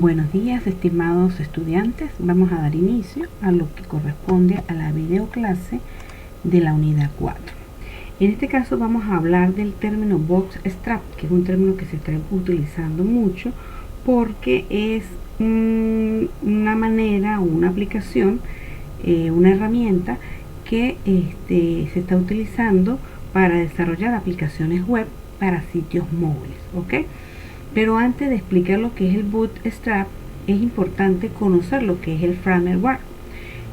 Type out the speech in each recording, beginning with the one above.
Buenos días, estimados estudiantes. Vamos a dar inicio a lo que corresponde a la videoclase de la unidad 4. En este caso vamos a hablar del término bootstrap, que es un término que se está utilizando mucho porque es una manera, una aplicación, una herramienta que se está utilizando para desarrollar aplicaciones web para sitios móviles, ¿ok? Pero antes de explicar lo que es el bootstrap, es importante conocer lo que es el framework.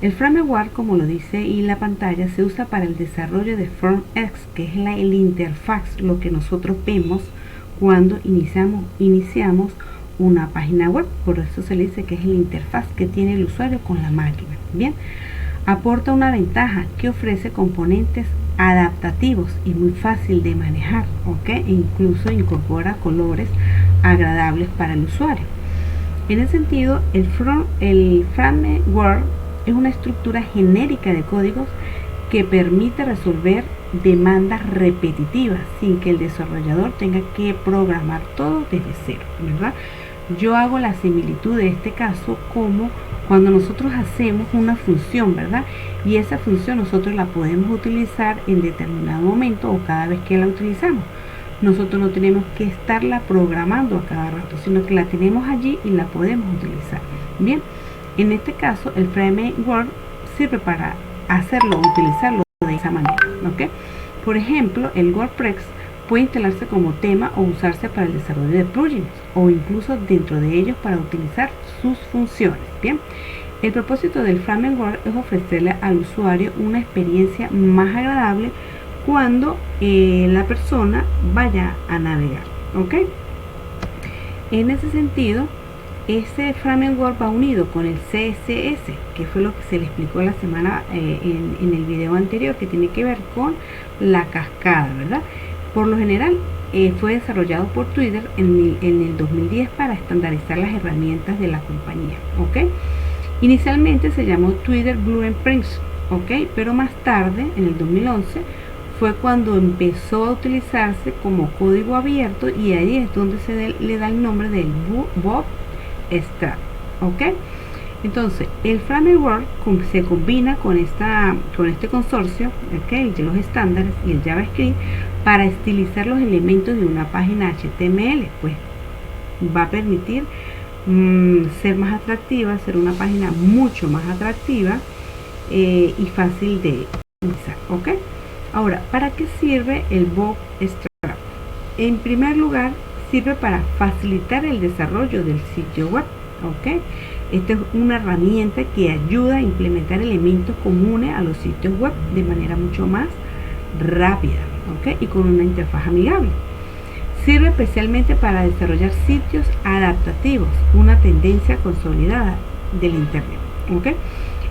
El framework, como lo dice ahí la pantalla, se usa para el desarrollo de FrontEx, que es el interfaz, lo que nosotros vemos cuando iniciamos una página web. Por eso se le dice que es el interfaz que tiene el usuario con la máquina. Bien, aporta una ventaja que ofrece componentes adaptativos y muy fácil de manejar, ¿ok? E incluso incorpora colores agradables para el usuario. En ese sentido, el framework es una estructura genérica de códigos que permite resolver demandas repetitivas sin que el desarrollador tenga que programar todo desde cero, ¿verdad? Yo hago la similitud de este caso como cuando nosotros hacemos una función, ¿verdad? Y esa función nosotros la podemos utilizar en determinado momento o cada vez que la utilizamos. Nosotros no tenemos que estarla programando a cada rato, sino que la tenemos allí y la podemos utilizar. Bien, en este caso el framework sirve para hacerlo, utilizarlo de esa manera, ¿ok? Por ejemplo, el WordPress puede instalarse como tema o usarse para el desarrollo de plugins o incluso dentro de ellos para utilizar sus funciones. Bien, el propósito del framework es ofrecerle al usuario una experiencia más agradable cuando la persona vaya a navegar, ¿ok? En ese sentido, ese framework va unido con el CSS, que fue lo que se le explicó la semana en el video anterior, que tiene que ver con la cascada, ¿verdad? Por lo general, fue desarrollado por Twitter en el 2010 para estandarizar las herramientas de la compañía, ¿ok? Inicialmente se llamó Twitter Blueprints, ¿ok? Pero más tarde, en el 2011, fue cuando empezó a utilizarse como código abierto y ahí es donde le da el nombre del bootstrap, ¿ok? Entonces, el framework se combina con este consorcio, ¿okay?, de los estándares y el JavaScript para estilizar los elementos de una página HTML, pues va a permitir ser más atractiva, ser una página mucho más atractiva y fácil de utilizar, ¿ok? Ahora, ¿para qué sirve el bootstrap? En primer lugar, sirve para facilitar el desarrollo del sitio web, ¿ok? Esta es una herramienta que ayuda a implementar elementos comunes a los sitios web de manera mucho más rápida, ¿ok? Y con una interfaz amigable. Sirve especialmente para desarrollar sitios adaptativos, una tendencia consolidada del Internet, ¿ok?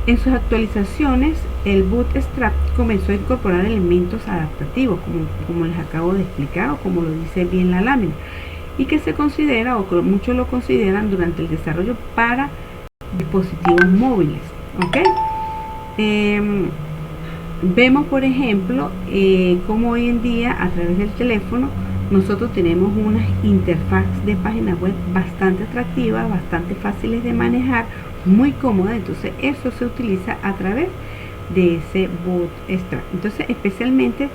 En sus actualizaciones, el bootstrap comenzó a incorporar elementos adaptativos, como les acabo de explicar o como lo dice bien la lámina, y que se considera o que muchos lo consideran durante el desarrollo para dispositivos móviles, ¿ok? Vemos, por ejemplo, cómo hoy en día a través del teléfono nosotros tenemos unas interfaz de página web bastante atractivas, bastante fáciles de manejar, muy cómodas. Entonces eso se utiliza a través de ese bootstrap. Entonces especialmente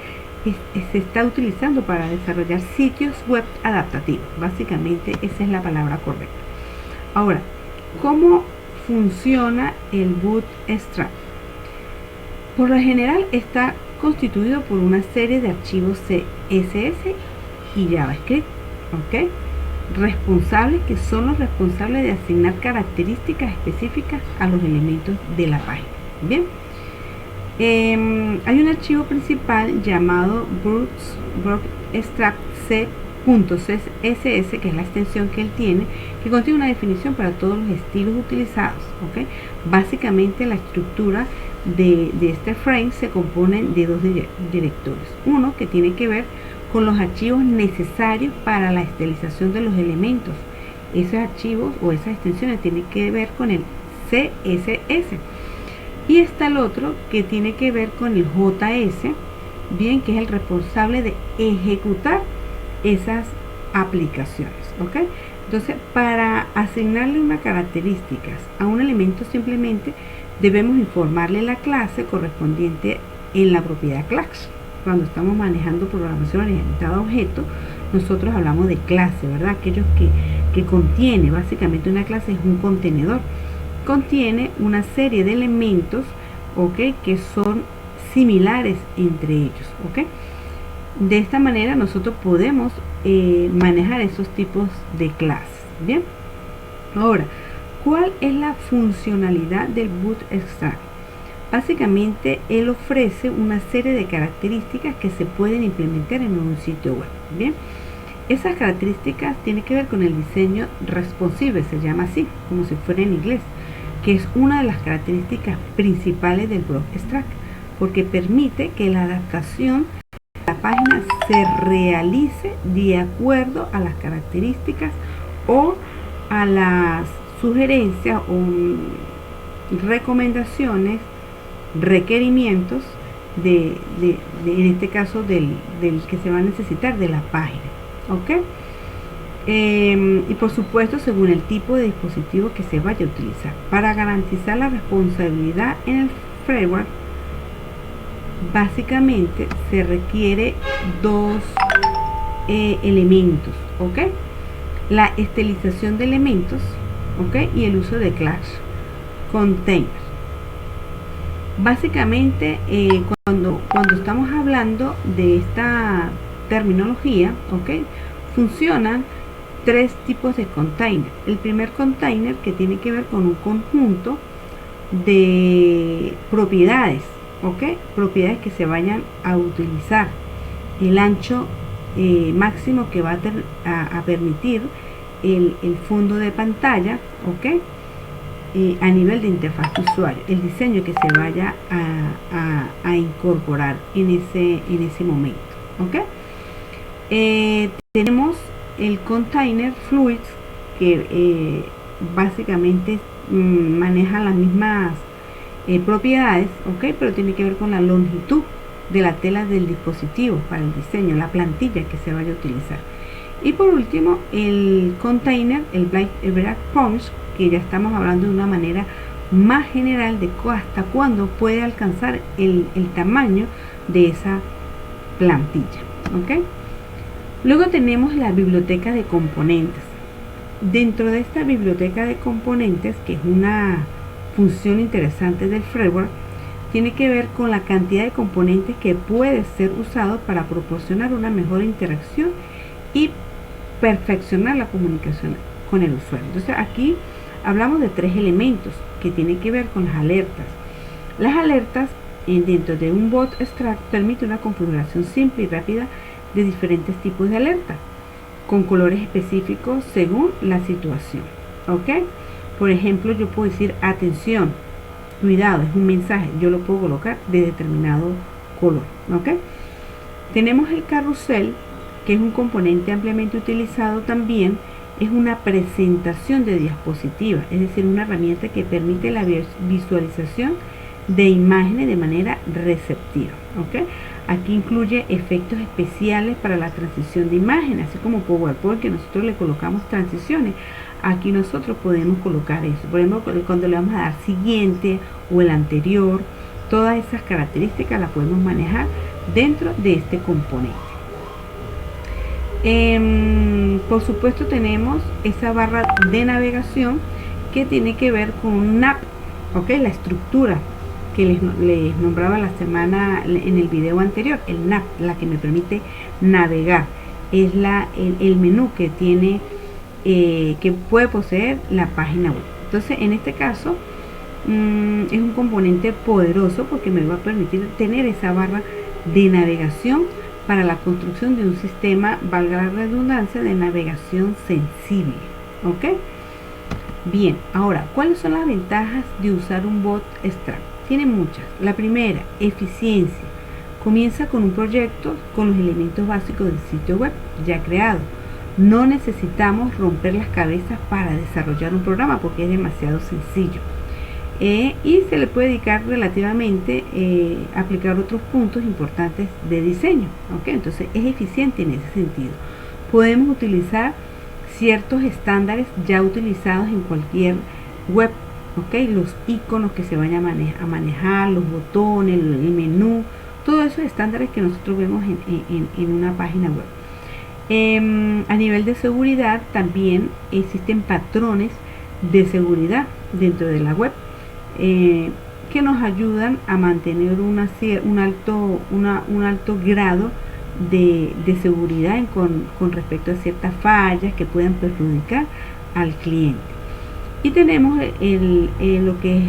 se está utilizando para desarrollar sitios web adaptativos. Básicamente esa es la palabra correcta. Ahora, ¿cómo funciona el bootstrap? Por lo general está constituido por una serie de archivos CSS y JavaScript, ¿ok? Responsables, que son los responsables de asignar características específicas a los elementos de la página. Bien, hay un archivo principal llamado bootstrap.css, que es la extensión que él tiene, que contiene una definición para todos los estilos utilizados, ¿ok? Básicamente la estructura de este frame se compone de dos directorios. Uno que tiene que ver con los archivos necesarios para la estilización de los elementos. Esos archivos o esas extensiones tienen que ver con el CSS. Y está el otro que tiene que ver con el JS, bien, que es el responsable de ejecutar esas aplicaciones, ¿ok? Entonces, para asignarle unas características a un elemento, simplemente debemos informarle la clase correspondiente en la propiedad class. Cuando estamos manejando programación orientada a objetos, nosotros hablamos de clase, ¿verdad? Aquellos que contiene, básicamente una clase es un contenedor, contiene una serie de elementos, ¿ok?, que son similares entre ellos, ¿ok? De esta manera nosotros podemos manejar esos tipos de clases. Bien, ahora, ¿cuál es la funcionalidad del Bootstrap? Básicamente, él ofrece una serie de características que se pueden implementar en un sitio web. Bien, esas características tienen que ver con el diseño responsive, se llama así, como si fuera en inglés, que es una de las características principales del Bootstrap, porque permite que la adaptación de la página se realice de acuerdo a las características o a las sugerencias o recomendaciones, requerimientos en este caso del que se va a necesitar de la página, ¿ok? Y por supuesto según el tipo de dispositivo que se vaya a utilizar. Para garantizar la responsabilidad en el framework, básicamente se requiere dos elementos, ¿ok? La estilización de elementos, ¿ok?, y el uso de class containers. Básicamente, cuando estamos hablando de esta terminología, ¿ok?, funcionan tres tipos de container. El primer container, que tiene que ver con un conjunto de propiedades, ¿ok?, propiedades que se vayan a utilizar, el ancho máximo que va a permitir el fondo de pantalla, ¿ok?, a nivel de interfaz de usuario, el diseño que se vaya a incorporar en ese momento, ¿ok? Tenemos el container fluids, que básicamente maneja las mismas propiedades, ¿ok?, pero tiene que ver con la longitud de la tela del dispositivo para el diseño, la plantilla que se vaya a utilizar. Y por último, el container, el breakpoint, que ya estamos hablando de una manera más general de hasta cuándo puede alcanzar el tamaño de esa plantilla, ¿ok? Luego tenemos la biblioteca de componentes. Dentro de esta biblioteca de componentes, que es una función interesante del framework, tiene que ver con la cantidad de componentes que puede ser usado para proporcionar una mejor interacción y perfeccionar la comunicación con el usuario. Entonces aquí hablamos de tres elementos que tienen que ver con las alertas. Las alertas dentro de un Bootstrap permite una configuración simple y rápida de diferentes tipos de alertas con colores específicos según la situación, ¿ok? Por ejemplo, yo puedo decir atención, cuidado, es un mensaje, yo lo puedo colocar de determinado color, ¿ok? Tenemos el carrusel, que es un componente ampliamente utilizado también. Es una presentación de diapositivas, es decir, una herramienta que permite la visualización de imágenes de manera receptiva, ¿ok? Aquí incluye efectos especiales para la transición de imágenes, así como PowerPoint, que nosotros le colocamos transiciones. Aquí nosotros podemos colocar eso, por ejemplo, cuando le vamos a dar siguiente o el anterior, todas esas características las podemos manejar dentro de este componente. Por supuesto tenemos esa barra de navegación que tiene que ver con un nav, ¿ok? La estructura que les nombraba la semana en el video anterior, el nav, la que me permite navegar, es el menú que tiene que puede poseer la página web. Entonces en este caso es un componente poderoso porque me va a permitir tener esa barra de navegación para la construcción de un sistema, valga la redundancia, de navegación sensible, ¿ok? Bien, ahora, ¿cuáles son las ventajas de usar un Bootstrap? Tiene muchas. La primera, eficiencia. Comienza con un proyecto con los elementos básicos del sitio web ya creado. No necesitamos romper las cabezas para desarrollar un programa porque es demasiado sencillo. Y se le puede dedicar relativamente aplicar otros puntos importantes de diseño, ¿ok? Entonces es eficiente en ese sentido. Podemos utilizar ciertos estándares ya utilizados en cualquier web, ¿ok? Los iconos que se vayan a manejar, los botones, el menú, todos esos estándares que nosotros vemos en una página web. A nivel de seguridad también existen patrones de seguridad dentro de la web que nos ayudan a mantener un alto grado de seguridad con respecto a ciertas fallas que puedan perjudicar al cliente. Y tenemos lo que es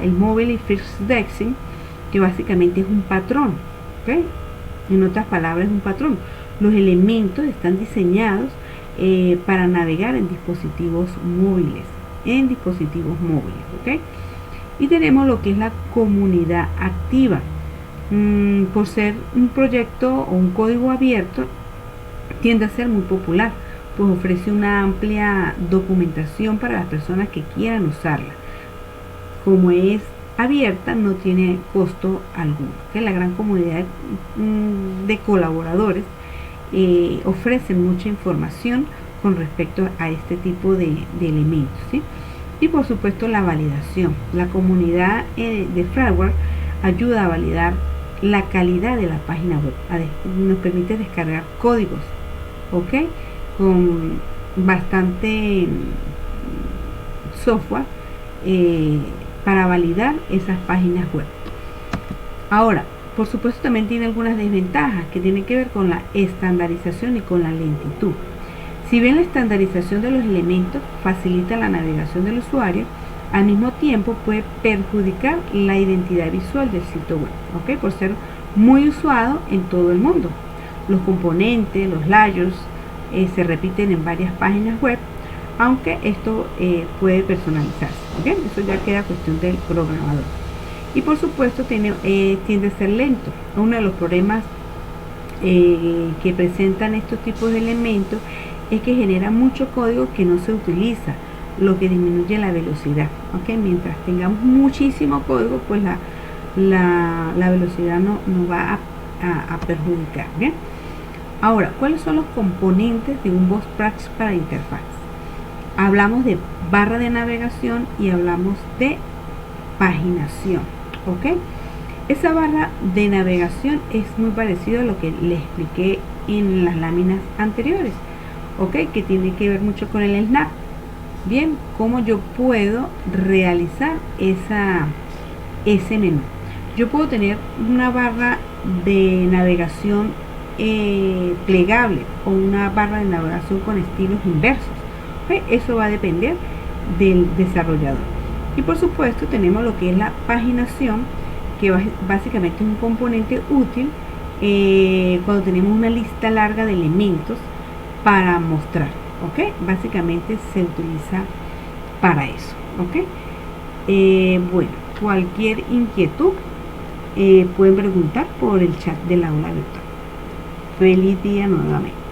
el Mobile First Indexing, que básicamente es un patrón, ¿okay? En otras palabras, es un patrón. Los elementos están diseñados para navegar en dispositivos móviles, ¿okay? Y tenemos lo que es la comunidad activa. Por ser un proyecto o un código abierto, tiende a ser muy popular, pues ofrece una amplia documentación para las personas que quieran usarla. Como es abierta, no tiene costo alguno, ¿okay? La gran comunidad de colaboradores ofrecen mucha información con respecto a este tipo de elementos, ¿sí? Y por supuesto la validación. La comunidad de Framework ayuda a validar la calidad de la página web, nos permite descargar códigos, ¿ok? Con bastante software para validar esas páginas web. Ahora, por supuesto también tiene algunas desventajas que tienen que ver con la estandarización y con la lentitud. Si bien la estandarización de los elementos facilita la navegación del usuario, al mismo tiempo puede perjudicar la identidad visual del sitio web, ¿okay? Por ser muy usado en todo el mundo. Los componentes, los layers se repiten en varias páginas web, aunque esto puede personalizarse, ¿okay? Eso ya queda cuestión del programador. Y por supuesto tiende a ser lento. Uno de los problemas que presentan estos tipos de elementos es que genera mucho código que no se utiliza, lo que disminuye la velocidad, ¿okay? Mientras tengamos muchísimo código, pues la velocidad no va a perjudicar, ¿bien? Ahora, ¿cuáles son los componentes de un Box Practice para interfaz? Hablamos de barra de navegación y hablamos de paginación, ¿ok? Esa barra de navegación es muy parecido a lo que les expliqué en las láminas anteriores, ¿ok? Que tiene que ver mucho con el snap. Bien, ¿cómo yo puedo realizar ese menú? Yo puedo tener una barra de navegación plegable o una barra de navegación con estilos inversos, ¿okay? Eso va a depender del desarrollador. Y por supuesto tenemos lo que es la paginación, que básicamente es un componente útil cuando tenemos una lista larga de elementos para mostrar, ¿ok? Básicamente se utiliza para eso, ¿ok? Bueno, cualquier inquietud pueden preguntar por el chat del aula virtual. Feliz día nuevamente.